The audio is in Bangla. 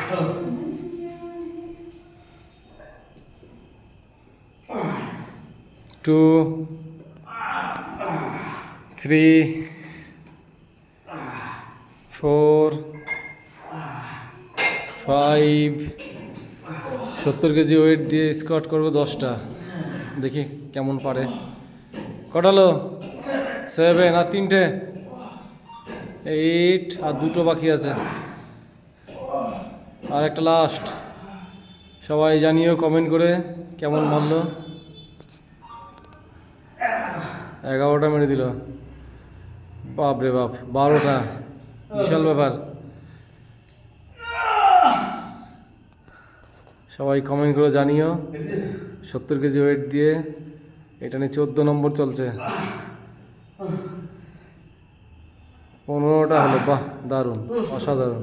2 3 4 5 70 কেজি ওয়েট দিয়ে স্কোয়াট করবো 10টা। দেখি কেমন পারে। কটালো? 7 আর 3টে, 8 আর 2টো বাকি আছে, আর একটা লাস্ট। সবাই জানিও কমেন্ট করে কেমন মারলো। 11টা মেরে দিল। বাপ রে বাপ, 12টা, বিশাল ব্যাপার। সবাই কমেন্ট করে জানিও। 70 কেজি ওয়েট দিয়ে এটা নিয়ে 14 নম্বর চলছে। 15টা হলো, বাহ দারুণ, অসাধারণ।